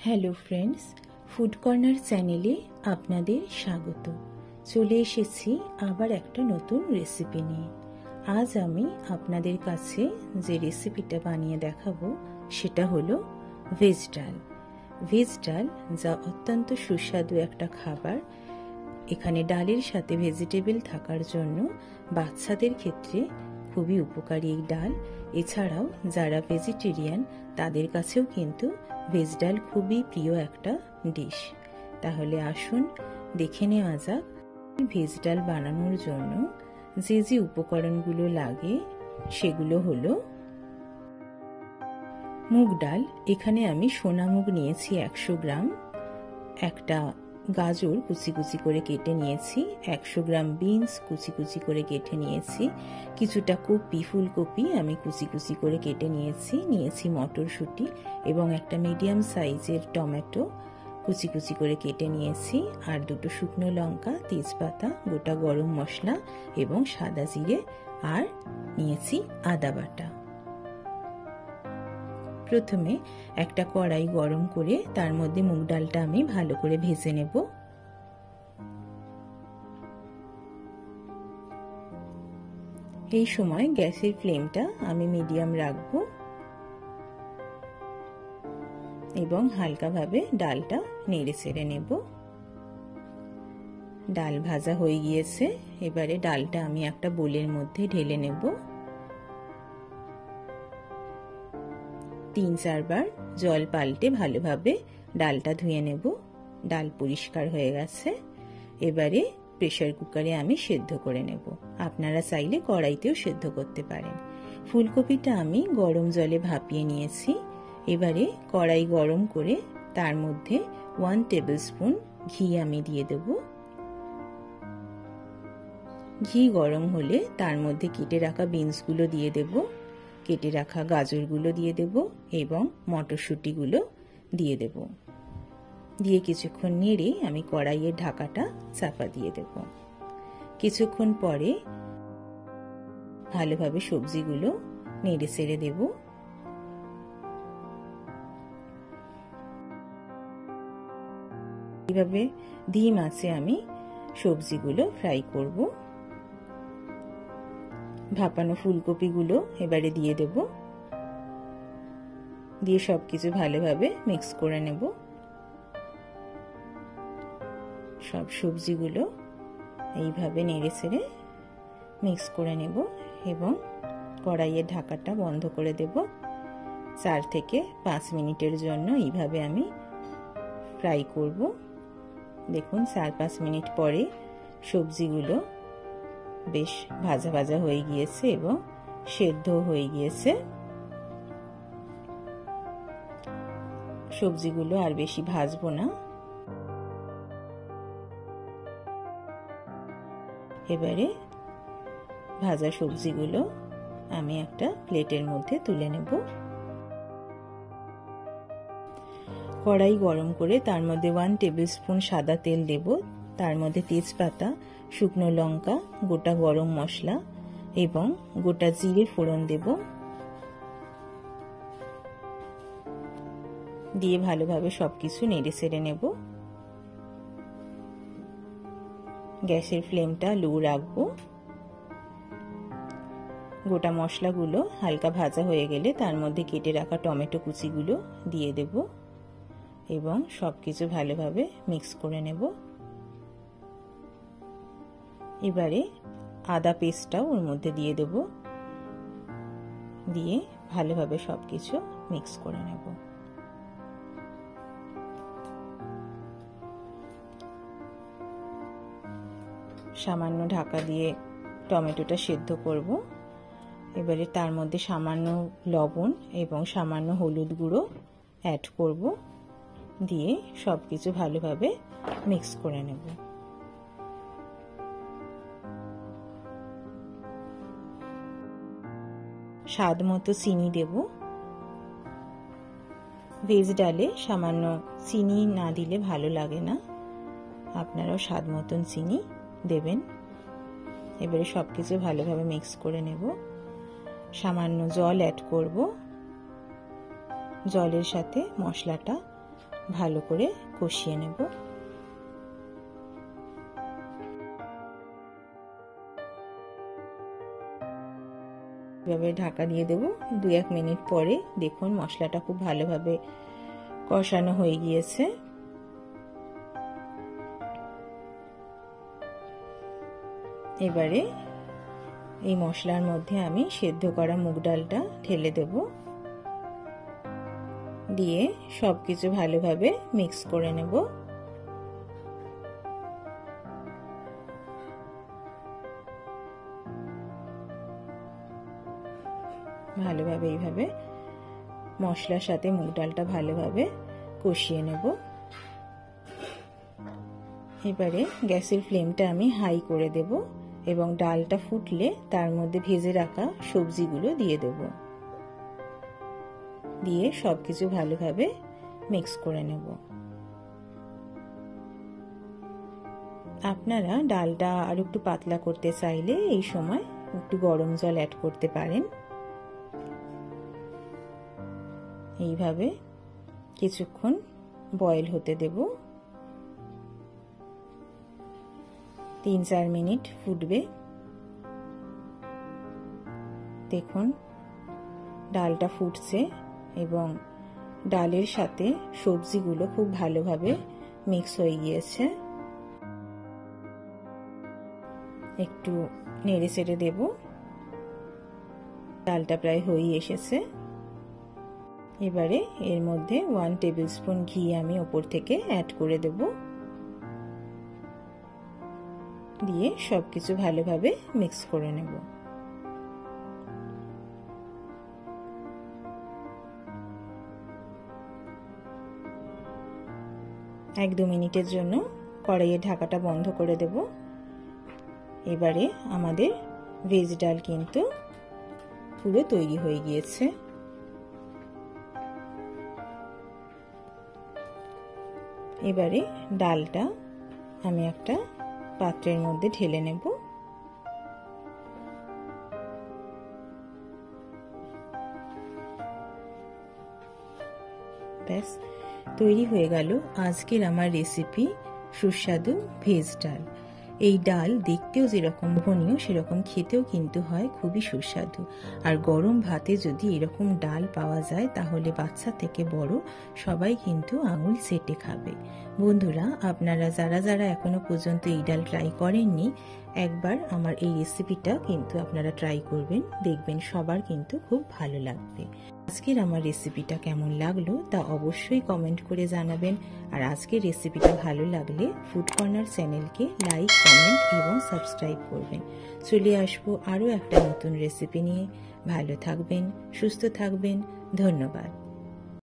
Hello friends, food corner চ্যানেলে আপনাদের স্বাগত। চলে এসেছি আবার একটা নতুন রেসিপি নিয়ে। আজ আমি আপনাদের কাছে যে রেসিপিটা বানিয়ে দেখাবো সেটা হলো ভেজ ডাল। ভেজ ডাল যা অত্যন্ত সুস্বাদু একটা খাবার। এখানে ডালের সাথে ভেজিটেবল থাকার জন্য বাচ্চাদের ক্ষেত্রে খুবই উপকারী এই ডাল। এছাড়াও যারা ভেজিটেরিয়ান তাদের কাছেও কিন্তু ভেজ ডাল খুবই প্রিয় একটা ডিশ। তাহলে আসুন দেখে নেওয়া যাক ভেজ ডাল বানানোর জন্য যে যে উপকরণগুলো লাগে। সেগুলো হলো মুগ ডাল। এখানে আমি সোনা মুগ নিয়েছি 100 গ্রাম, একটা গাজর কুচি কুচি করে কেটে নিয়েছি, 100 গ্রাম বিনস কুচি কুচি করে কেটে নিয়েছি, কিছুটা কপি ফুলকপি আমি কুচি কুচি করে কেটে নিয়েছি মটরশুঁটি এবং একটা মিডিয়াম সাইজের টমেটো কুচি কুচি করে কেটে নিয়েছি, আর দুটো শুকনো লঙ্কা, তেজপাতা, গোটা গরম মশলা এবং সাদা জিরে, আর নিয়েছি আদা বাটা। প্রথমে একটা কড়াই গরম করে তার মধ্যে মুগ ডালটা আমি ভালো করে ভেজে নেব। এই সময় গ্যাসের ফ্লেমটা আমি মিডিয়াম রাখবো এবং হালকাভাবে ডালটা নেড়ে চেড়ে নেব। ডাল ভাজা হয়ে গিয়েছে, এবারে ডালটা আমি একটা বোলের মধ্যে ঢেলে নেব। 3-4 বার জল পাল্টে ভালোভাবে ডালটা ধুয়ে নেব। ডাল পরিষ্কার হয়ে গেছে। এবারে প্রেসার কুকারে আমি সেদ্ধ করে নেব। আপনারা চাইলে কড়াইতেও সেদ্ধ করতে পারেন। ফুলকপিটা আমি গরম জলে ভাপিয়ে নিয়েছি। এবারে কড়াই গরম করে তার মধ্যে 1 টেবিলস্পুন ঘি আমি দিয়ে দেব। ঘি গরম হলে তার মধ্যে কেটে রাখা বিনসগুলো দিয়ে দেব, কেটে রাখা গাজরগুলো দিয়ে দেব এবং মটরশুঁটিগুলো দিয়ে দেব। দিয়ে কিছুক্ষণ নেড়ে আমি কড়াইয়ের ঢাকাটা চাপা দিয়ে দেব। কিছুক্ষণ পরে ভালোভাবে সবজিগুলো নেড়ে চেড়ে দেব। এইভাবে ধিম আঁচে আমি সবজিগুলো ফ্রাই করব। ভাপানো ফুলকপিগুলো এবারে দিয়ে দেব, দিয়ে সবকিছু ভালোভাবে মিক্স করে নেব। সব সবজিগুলো এইভাবে নেড়ে চেড়ে মিক্স করে নেব এবং কড়াইয়ের ঢাকাটা বন্ধ করে দেব। 4 থেকে 5 মিনিটের জন্য এইভাবে আমি ফ্রাই করব। দেখুন 4-5 মিনিট পরে সবজিগুলো বেশ ভাজা ভাজা হয়ে গিয়েছে এবং সেদ্ধ হয়ে গিয়েছে। সবজিগুলো আর বেশি ভাজবো না। এবারে ভাজা সবজিগুলো আমি একটা প্লেটের মধ্যে তুলে নেব। কড়াই গরম করে তার মধ্যে 1 টেবিলস্পুন সাদা তেল দেব। তার মধ্যে তেজপাতা, শুকনো লঙ্কা, গোটা গরম মশলা এবং গোটা জিরে ফোড়ন দেব। দিয়ে ভালোভাবে সবকিছু নেড়ে চেড়ে নেব। গ্যাসের ফ্লেমটা লো রাখবো। গোটা মশলাগুলো হালকা ভাজা হয়ে গেলে তার মধ্যে কেটে রাখা টমেটো কুচিগুলো দিয়ে দেব এবং সবকিছু ভালোভাবে মিক্স করে নেব। এবারে আদা পেস্টটাও ওর মধ্যে দিয়ে দেব, দিয়ে ভালোভাবে সবকিছু মিক্স করে নেব। সামান্য ঢাকা দিয়ে টমেটোটা সেদ্ধ করব। এবারে তার মধ্যে সামান্য লবণ এবং সামান্য হলুদ গুঁড়ো অ্যাড করব, দিয়ে সবকিছু ভালোভাবে মিক্স করে নেব। স্বাদ মতো চিনি দেব। ভেজ ডালে সামান্য চিনি না দিলে ভালো লাগে না, আপনারাও স্বাদ মতন চিনি দেবেন। এবারে সবকিছু ভালোভাবে মিক্স করে নেব। সামান্য জল অ্যাড করব। জলের সাথে মশলাটা ভালো করে কষিয়ে নেব। এভাবে ঢাকা দিয়ে দেব। 2-1 মিনিট পরে দেখুন মশলাটা খুব ভালোভাবে কষানো হয়ে গিয়েছে। এবারে এই মশলার মধ্যে আমি সেদ্ধ করা মুগ ডালটা ঢেলে দেব, দিয়ে সবকিছু ভালোভাবে মিক্স করে নেব। ভালোভাবে এইভাবে মশলার সাথে মুগ ডালটা ভালোভাবে কষিয়ে নেব। এবারে গ্যাসের ফ্লেমটা আমি হাই করে দেব এবং ডালটা ফুটলে তার মধ্যে ভেজে রাখা সবজিগুলো দিয়ে দেব, দিয়ে সবকিছু ভালোভাবে মিক্স করে নেব। আপনারা ডালটা আর একটু পাতলা করতে চাইলে এই সময় একটু গরম জল অ্যাড করতে পারেন। এইভাবে কিছুক্ষণ বয়েল হতে দেব। 3-4 মিনিট ফুটবে। দেখুন ডালটা ফুটছে এবং ডালের সাথে সবজিগুলো খুব ভালোভাবে মিক্স হয়ে গিয়েছে। একটু নেড়ে চেড়ে দেব। ডালটা প্রায় হয়ে এসেছে। এবারে এর মধ্যে 1 টেবিল স্পুন ঘি আমি ওপর থেকে অ্যাড করে দেব, দিয়ে সবকিছু ভালোভাবে মিক্স করে নেব। 1-2 মিনিটের জন্য কড়াইয়ের ঢাকাটা বন্ধ করে দেব। এবারে আমাদের ভেজ ডাল কিন্তু পুরো তৈরি হয়ে গিয়েছে। এবারে ডালটা আমি একটা পাত্রের মধ্যে ঢেলে নেব। ব্যাস তৈরি হয়ে গেল আজকের আমার রেসিপি সুস্বাদু ভেজ ডাল। এই ডাল দেখতেও যেরকম লোভনীয় সেরকম খেতেও কিন্তু হয় খুবই সুস্বাদু। আর গরম ভাতে যদি এরকম ডাল পাওয়া যায় তাহলে বাচ্চা থেকে বড় সবাই কিন্তু আঙুল চেটে খাবে। বন্ধুরা, আপনারা যারা যারা এখনো পর্যন্ত এই ডাল ট্রাই করেননি, একবার আমার এই রেসিপিটা কিন্তু আপনারা ট্রাই করবেন, দেখবেন সবার কিন্তু খুব ভালো লাগবে। আজকের আমার রেসিপিটা কেমন লাগলো তা অবশ্যই কমেন্ট করে জানাবেন। আর আজকের রেসিপিটা ভালো লাগলে ফুড কর্নার চ্যানেলকে লাইক, কমেন্ট এবং সাবস্ক্রাইব করবেন। চলে আসবো আরও একটা নতুন রেসিপি নিয়ে। ভালো থাকবেন, সুস্থ থাকবেন। ধন্যবাদ।